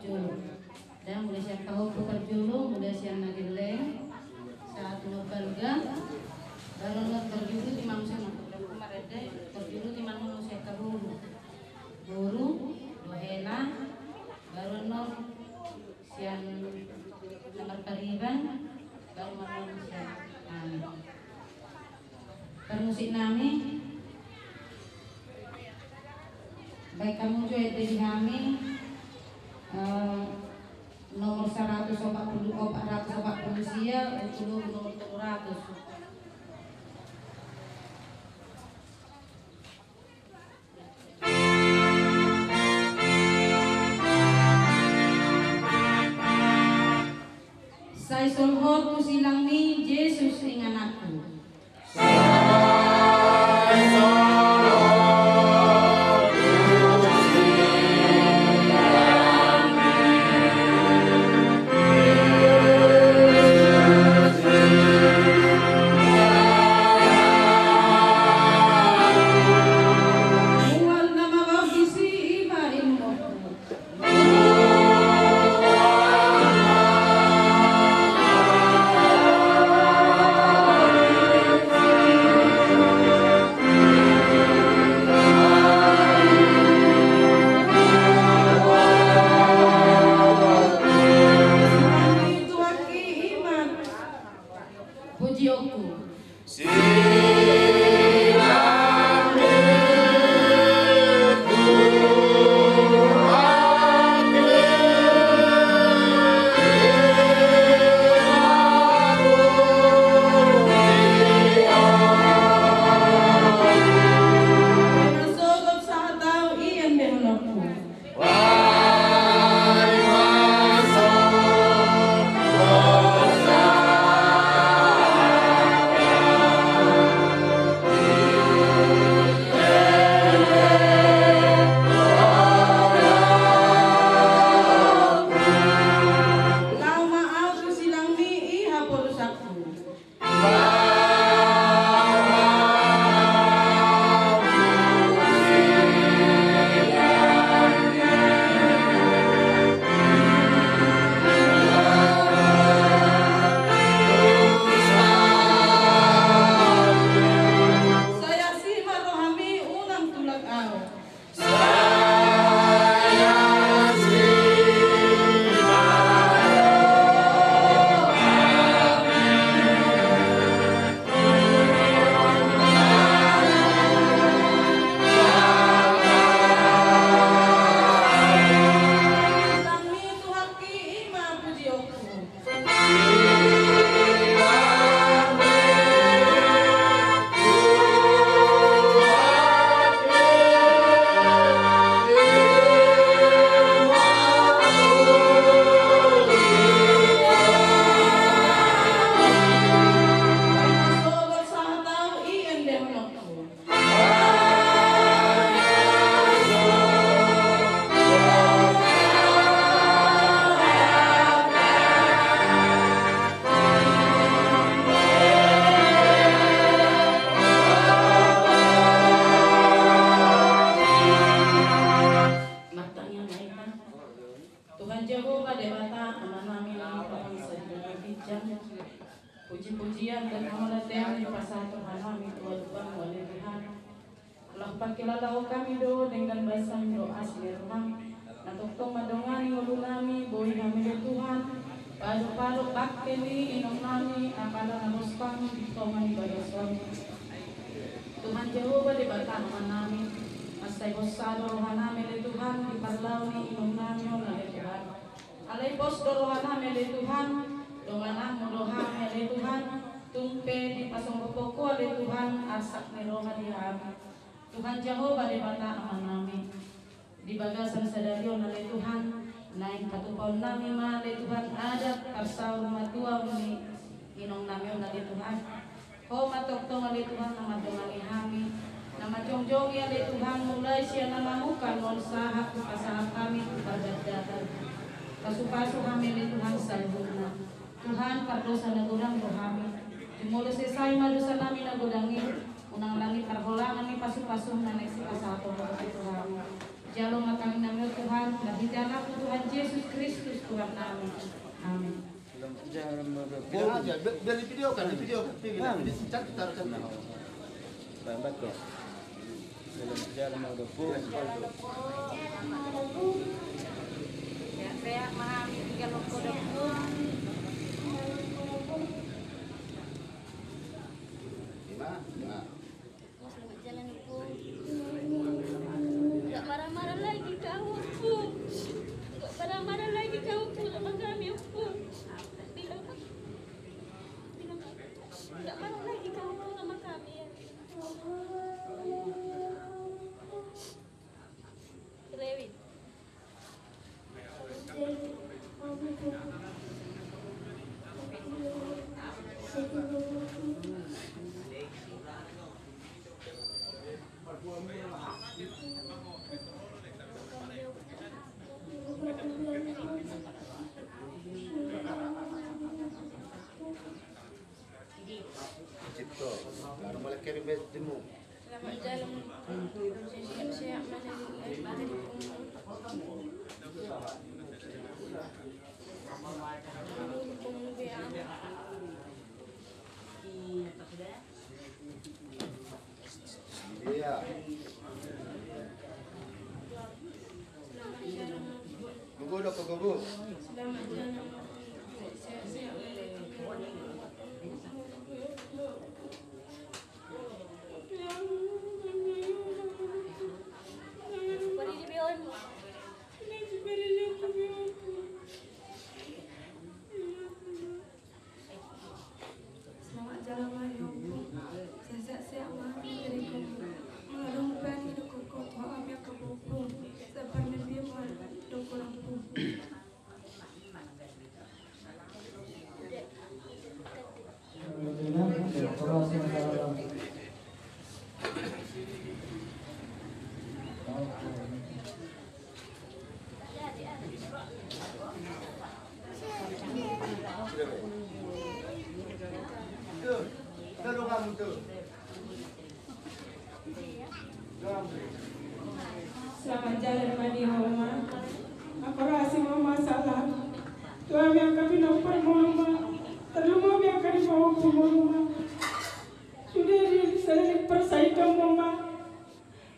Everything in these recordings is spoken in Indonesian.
julu. Dan mulai siya tahu tukar julu, mulai siya nagileng saat nagbalga. Baru terjulu di manusia untuk kumarede terjulu di manusia kaburu. Guru dohela baru siang nomor pariban baru manusia kami. Permusik nami baik kamu juga di kami nomor 140 sia untuk nomor 300. Saya sulhot ku silang ni Yesus ing anakku. Puji-pujian dan amalatian di pasal Tuhan kami Tuhan wali Tuhan. Allah pakilalau kami do dengan baisam doa sirna. Natuktong madongani ngulu nami boy kami do Tuhan. Padu-padu bakkeni inom nami akala namuspang ditongan ibadah suami. Tuhan Jehovah di batahan nami. Masay bosado rohan nami di Tuhan di parlau ni inom nami oleh Tuhan. Alay bos do rohan nami di Tuhan. Domanang mudoha oleh Tuhan, tumpe di pasong pokok oleh Tuhan, asak neroha di hati. Tuhan Jehovah di bata aman nami, di bagasan sadarion oleh Tuhan, naik katupon nami ma oleh Tuhan ada karsau matua ni inong nami oleh Tuhan. Ho matoktong oleh Tuhan nama dongangi kami, nama jongjongi oleh Tuhan mulai siya namamukan mon sahak pasahak kami kepada pasu-pasu kami oleh Tuhan salbuna. Tuhan pardosa nagurang rohami dimulai selesai madosa nami nagudangi unang langit karholangan ni pasu-pasu na nagsikasato Tuhan jalo makami nami Tuhan lahit jamaah Tuhan Yesus Kristus Tuhan kami. Amin. Biar aja, biar divideokan. Cantik taruhkan. Lambat kok. Dalam jalan ada pun. Saya memahami tinggal kode pun. Gimana? Selamat jalan Bu. Enggak marah-marah lagi kamu Bu. Enggak marah-marah lagi kamu Bu sama kami Bu. Bilang enggak marah lagi kamu Bu sama kami ya. Rewin. Cipto, baru mulai kirim bestimu. Selamat jalan. Siap-siap mana Iya. Gugu dok, gugu. Selamat jalan. Selamat jalan mandi Mama. Aku rasa Mama salah. Tuhan yang kami nampak Mama. Terlalu yang kami bawa ke Mama. Sudah sering persaingan Mama.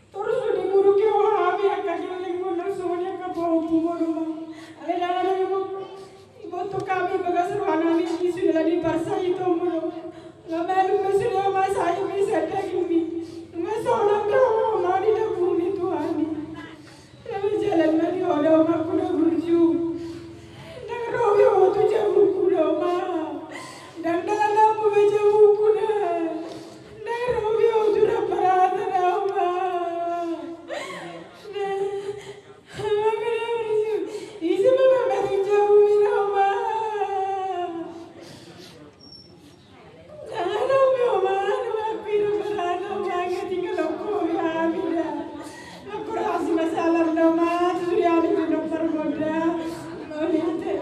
Terus sudah buruk yang kami akan yang benar semuanya ke bawa ke Mama. Ada ibu tu kami bagas ruangan ini sudah dipersaingan Mama. Ngamalu sudah masa yang bisa daging. Masalah kau mau di dapur ni Tuhan. Kami jalan mandi orang aku dah berju. Dan roh tu jauh kuda ma. Dan dalam aku jauh kuda. Dan roh tu dah perhati dah ma. Dan aku dah berju. Isi mama beri jauh mina ma. Jangan roh ma. Aku hidup berada ma. Tinggal aku ya mina. Aku rasa masalah nama sudah ada di dokter muda. Mau lihat?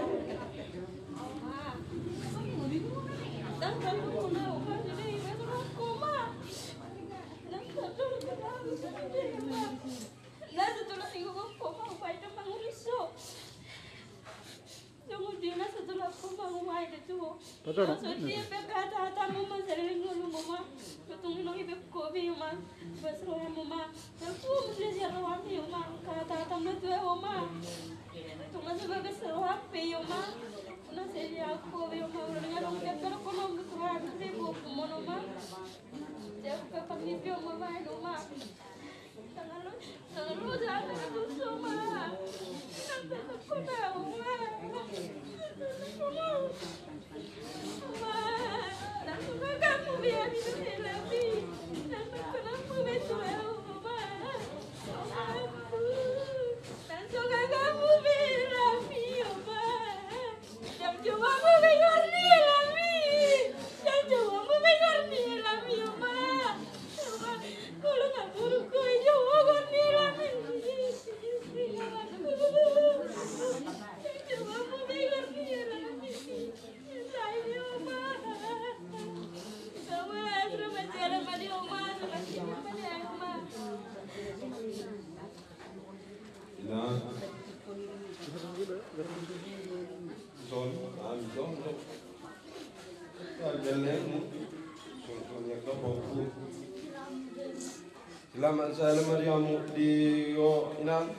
Selamat saya Mariamu di inang.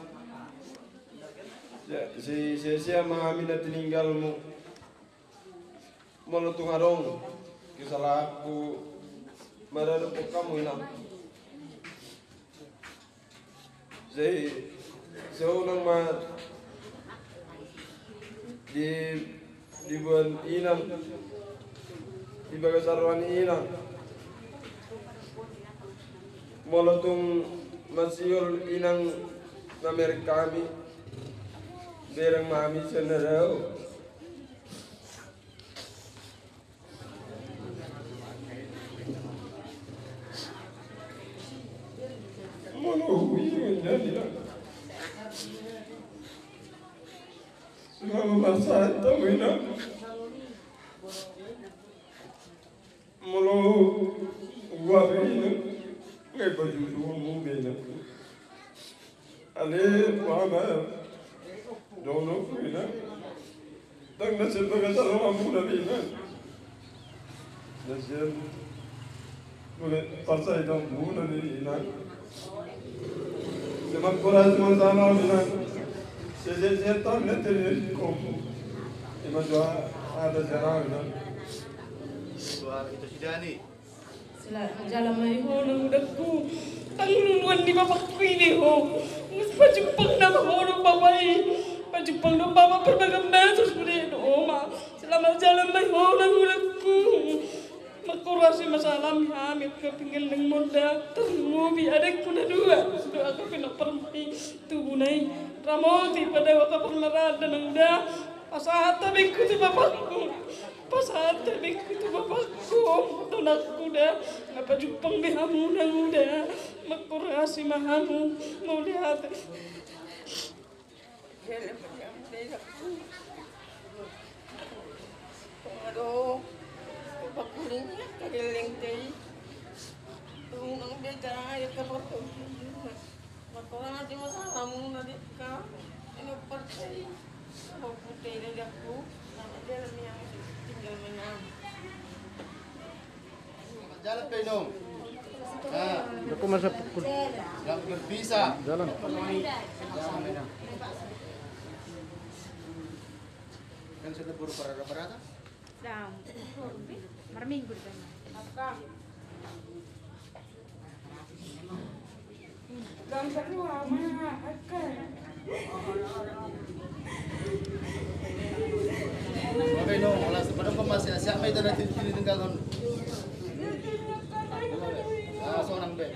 Saya mengamini tinggalmu. Menutung arong kisalaku meredup kamu inang. Saya ulang di bulan inang di bagasaruan inang molotung masiul inang namer kami bereng mami senerau molo jadi Semua masa tahu ina, mulu gua ina, nggak baju dua mungkin. Ale mama, dono ina, tang nasi bagai salam amu nabi ina, nasi boleh pasai dong bu nabi ina, semak koras masalah ina. Saya tahu nanti kamu, ini juga ada jarang kan. Suara itu sudah nih. Sila jalan mai ho nang udakku. Tangnuan di bapak ini ho. Ngus pajupang na ho nang babai. Pajupang na baba perbagang besos budi oma. Selama jalan mai ho nang udakku. Makurasi masalah hamil kepingin nang moda. Tangmubi adekku na dua. Sudah aku kena permai tubuh nai. Ramoti pada waktu permarada nang da pasahata bikku tu bapakku pasahata bikku tu bapakku tunakku da ngapa jupang bihamu nang da makurasi mahamu mau lihat aduh pakulingnya keliling deh nang beda ya kaporto makoran aja masalahmu nanti kak ini percaya mau putih dari aku sama dia yang tinggal menang Jalan penom. Nah, Aku masa pukul nggak berpisah. jalan. Kan sudah buru parada-parada. Dah, marminggu depan. Okay, no, wala sa padang pamasya. Siya may dala tinitinggal kon. So nang be.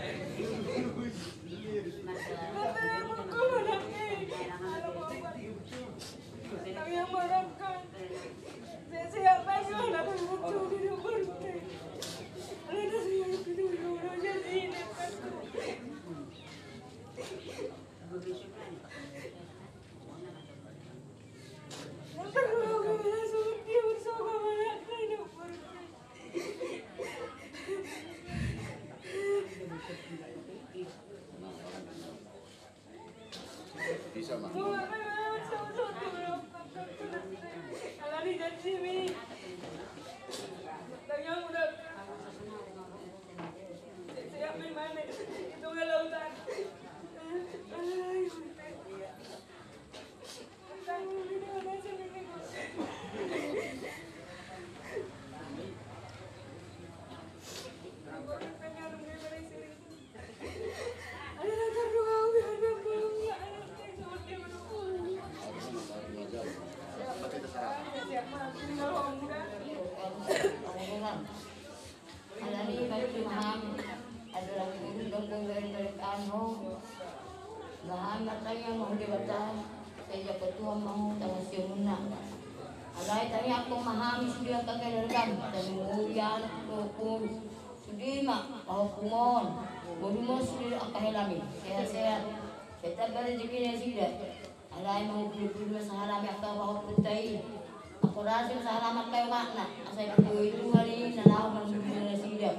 Bisa mah. Alay tani ako mahami sudah kagalagan dan mulian ko sudima pahupumon mo sudah akahilami sehat kita berjeki na sida alay mau bulu sa halami ako pahuputay ako rasim sa halamat kayo makna asay ko itu hari nanaw man na sida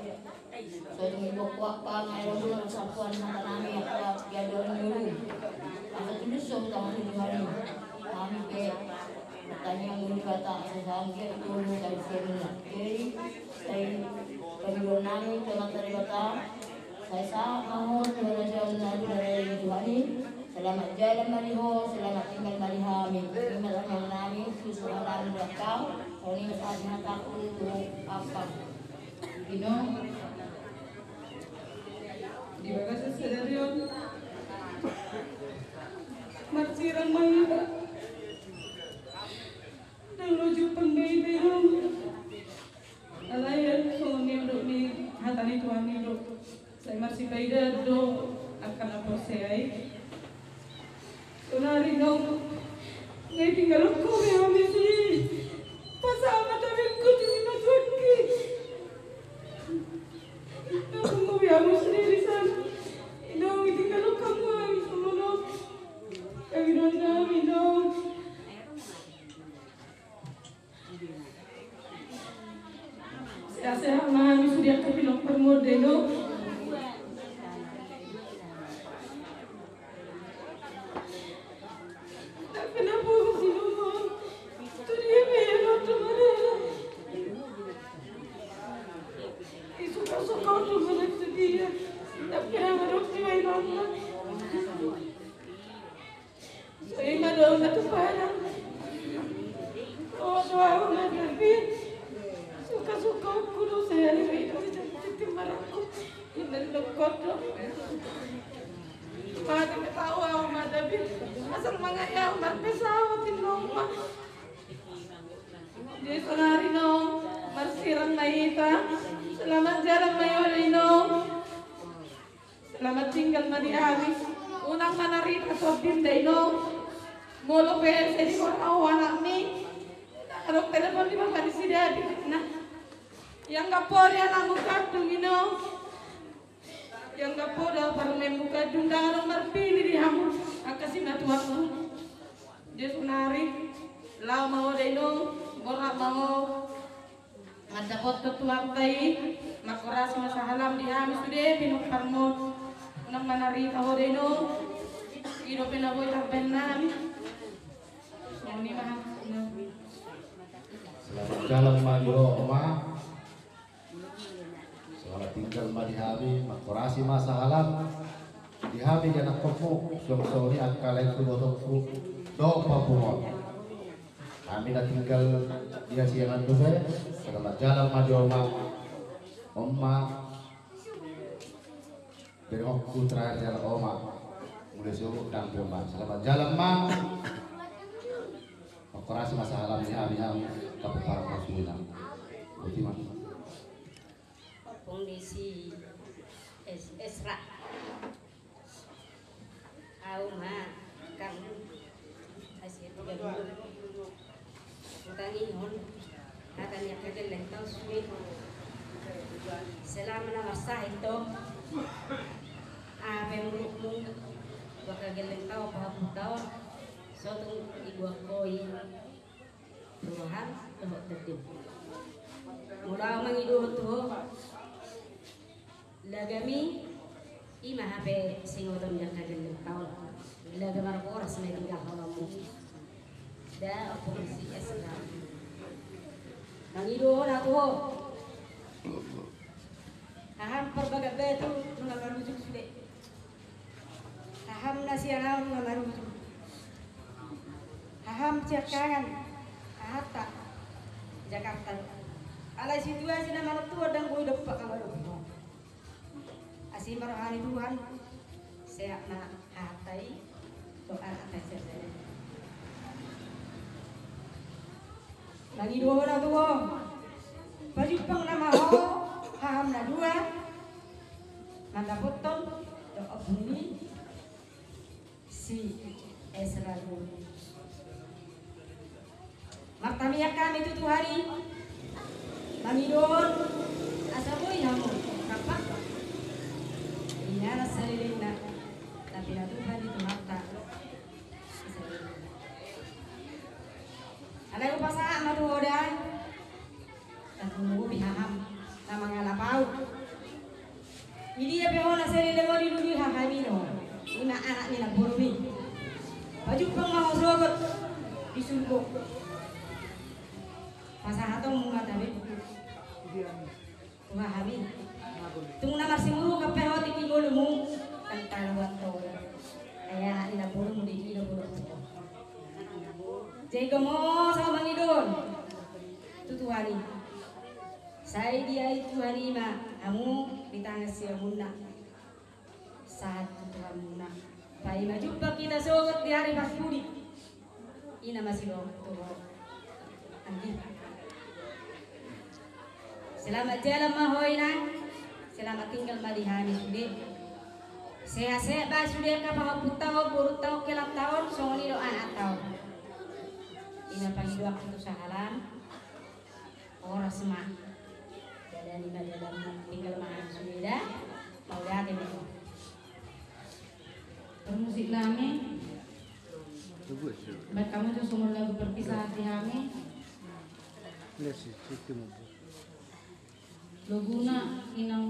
so tumibok-wak pa mayroon doon sa puan na tanami ako gadoon yun ako tulusong tama sa hari kami ke tanya muli kata sangge tulu dari sini jadi saya pagdonami dengan teribata Saya sangat mohon kepada jalan dari Tuhan ini. Selamat jalan mariho, selamat tinggal marihami. Terima kasih nami, susulan dalam belakang. Ini saat mataku itu apa? Ino, di bawah sesedarion, marsirang mahira, dan lucu penggaiterong, alayan suami untuk ni hatani Tuhan itu, saya masih baida do akan apa saya, sunari dong, ngai tinggal aku kami sih, pasal mata aku di sini tuanki. Kamu biar sendiri sana. Ino, tinggal kamu kami semua. Kami dong, Ino. Sehat-sehat kami sudah kepilih permodeno. Kenapa sih mama? Tu dia bayar waktu mana? Suka-suka tu mana dia. Tapi nama dokter main mama. Saya malu nak tu parang. Oh doa nak tapi suka-suka aku tu saya ni itu marahku. Ini dokter tu. Mata tahu awak mata tapi asal mangaya mat pesawat ini mama. Dia sonari no marsirang naita. Selamat jalan mayorino. Selamat tinggal mari amis. Unang manarita sobim dino. Molo PS di orang anak ni. Kalau telepon di mana di sini ada. Nah, yang kapolri anak muka dungino. Yang kapolri baru membuka dundang orang berpilih di hamu. Akasih natuaku. Dia sunari. Lau mau dino. Borak mau. Ngadapot ketua tay. Makoras masahalam di hamis sudah pinuk parmon. Unang manari tahu dino. Ino pinaboy tabenam. Ini mah. Selamat jalan Madiro Oma. Selamat tinggal Madihami, makorasi masa alam. Dihami janak kofu, sori akal itu botoku, do papumon. Kami dah tinggal dia siangan juga. Selamat jalan Madiro Oma. Oma. Berokku terakhir jalan Oma. Mulai suruh dan Oma. Selamat jalan Ma. Makorasi masa alam dihami Kapuparan Masulinang. Ultima. Kondisi Esra Auma kamu asyik utangi hon akan yang kagel lentau suwi selama nama sah itu memurukmu bakal gelentau apa tahun suatu ibu koi Tuhan Tuhan tertib mula mengiduh tuh lagami ima hape singotom yang kagel tahun lagamar ko oras may tinggal halamu da oposisi Esra mengiduh na tuh aham perbaga betu nuna marujuk sude aham nasianau nuna marujuk aham ciakangan ahata Jakarta alai situasi na malutua dan gue depak kamar asim rohani Tuhan sehat na hatai doa atas saya lagi dua na tuh baju pang nama ho haham na dua manda potong doa bunyi si Esra dulu Martamia kami itu hari Mangidon asaboy namu kapak inara salilina tapi na Tuhan itu mata ada ko pasaan na tuhodan at tumugo bihaham na mga lapaw hindi ya beho na salila mo niluli hahamino una anak nila burumi baju pang mga sogot disugo masa hatong mga David memahami Tung na marsimuru ka peho ti tigolo mo kan tarwat to. Kaya ina puro mo di kilo puro. Jadi mo sa Bangidon. Tutuhani. Saya dia itu hari ma kamu di tangan si Muna. Saat Tuhan Muna. Pai majumpa kita sobat di hari Pasuri. Ina masih lo tuh. Andi. Selamat jalan mahoina. Selamat tinggal malihani sudah. Sehat-sehat bah sudah kapal putau burut tau kelap tahun songoni do anak tahun. Ina pagi dua waktu sahalan. Orang semak. Dan ina dalam tinggal mahal sudah. Mau lihat ini. Permusik nami. Baik kamu tuh sumber lagu perpisahan di kami. Loguna inang